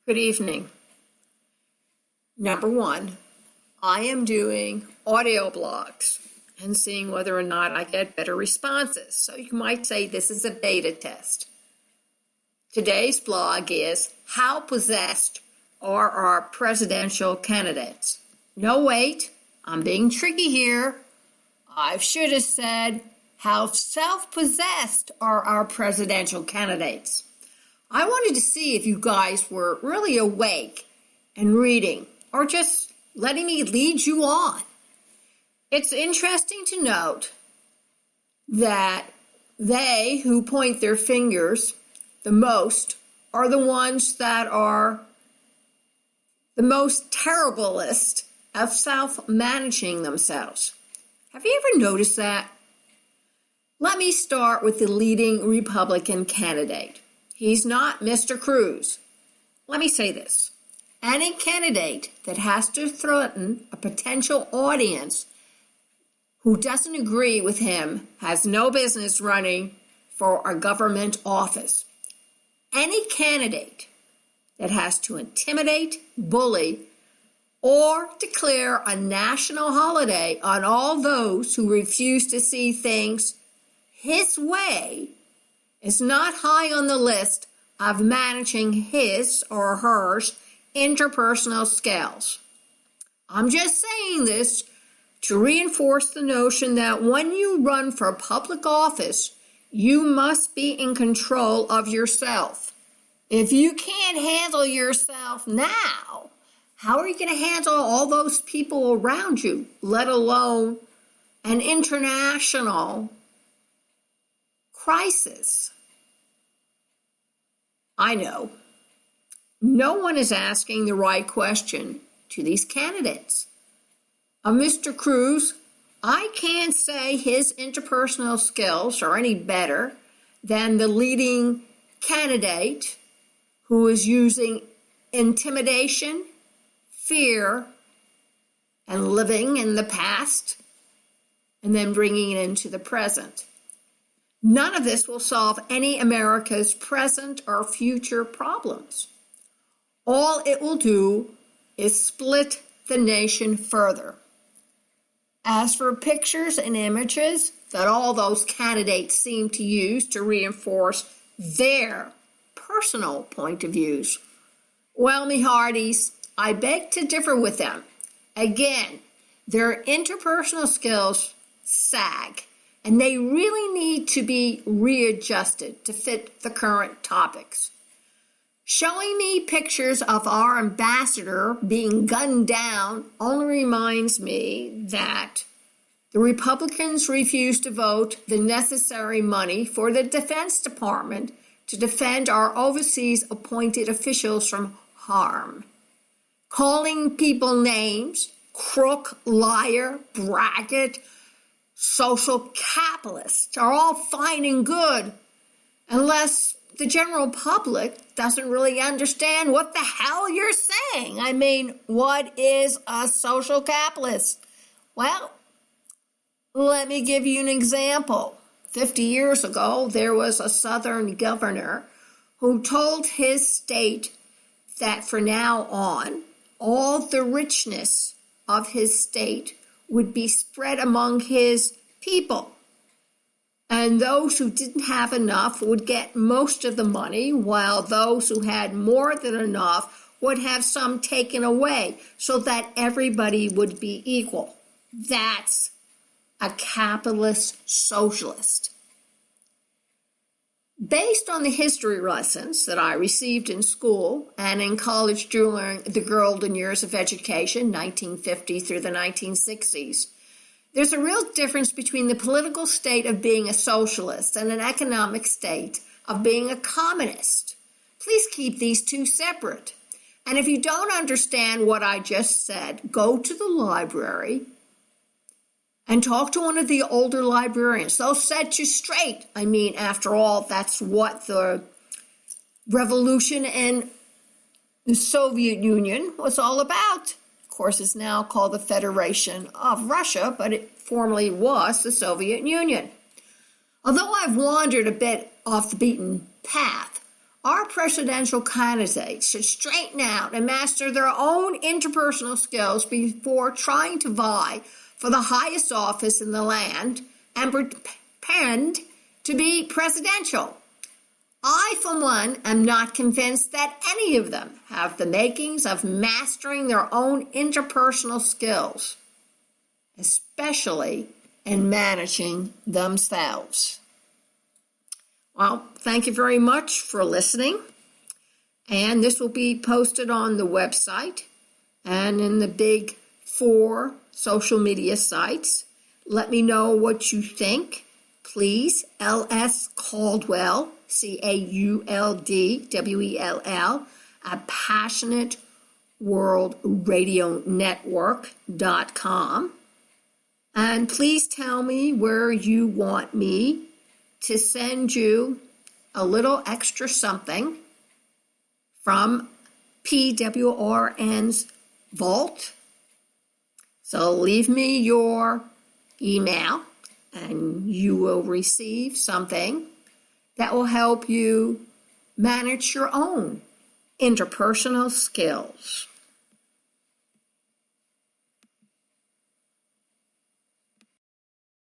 Good evening. Number one, I am doing audio blogs and seeing whether or not I get better responses. So you might say this is a beta test. Today's blog is How Possessed Are Our Presidential Candidates? No, wait, I'm being tricky here. I should have said, how self-possessed are our presidential candidates? I wanted to see if you guys were really awake and reading or just letting me lead you on. It's interesting to note that they who point their fingers the most are the ones that are the most terriblest of self-managing themselves. Have you ever noticed that? Let me start with the leading Republican candidate. He's not Mr. Cruz. Let me say this. Any candidate that has to threaten a potential audience who doesn't agree with him has no business running for a government office. Any candidate that has to intimidate, bully, or declare a national holiday on all those who refuse to see things his way is not high on the list of managing his or her interpersonal skills. I'm just saying this to reinforce the notion that when you run for public office, you must be in control of yourself. If you can't handle yourself now, how are you going to handle all those people around you, let alone an international crisis? I know. No one is asking the right question to these candidates. Mr. Cruz, I can't say his interpersonal skills are any better than the leading candidate who is using intimidation, fear, and living in the past and then bringing it into the present. None of this will solve any America's present or future problems. All it will do is split the nation further. As for pictures and images that all those candidates seem to use to reinforce their personal point of views, well, me hearties, I beg to differ with them. Again, their interpersonal skills sag, and they really need to be readjusted to fit the current topics. Showing me pictures of our ambassador being gunned down only reminds me that the Republicans refused to vote the necessary money for the Defense Department to defend our overseas appointed officials from harm. Calling people names, crook, liar, braggart, social capitalist are all fine and good unless the general public doesn't really understand what the hell you're saying. I mean, what is a social capitalist? Well, let me give you an example. 50 years ago, there was a Southern governor who told his state that from now on, all the richness of his state would be spread among his people. And those who didn't have enough would get most of the money, while those who had more than enough would have some taken away so that everybody would be equal. That's a capitalist socialist. Based on the history lessons that I received in school and in college during the golden years of education, 1950 through the 1960s, there's a real difference between the political state of being a socialist and an economic state of being a communist. Please keep these two separate. And if you don't understand what I just said, go to the library and talk to one of the older librarians. They'll set you straight. I mean, after all, that's what the revolution in the Soviet Union was all about. Of course, it's now called the Federation of Russia, but it formerly was the Soviet Union. Although I've wandered a bit off the beaten path, our presidential candidates should straighten out and master their own interpersonal skills before trying to vie for the highest office in the land and pretend to be presidential. I, for one, am not convinced that any of them have the makings of mastering their own interpersonal skills, especially in managing themselves. Well, thank you very much for listening. And this will be posted on the website and in the big 4 social media sites. Let me know what you think. Please, L.S. Caldwell, CAULDWELL, at PassionateWorldRadioNetwork.com. And please tell me where you want me to send you a little extra something from PWRN's vault. So leave me your email and you will receive something that will help you manage your own interpersonal skills.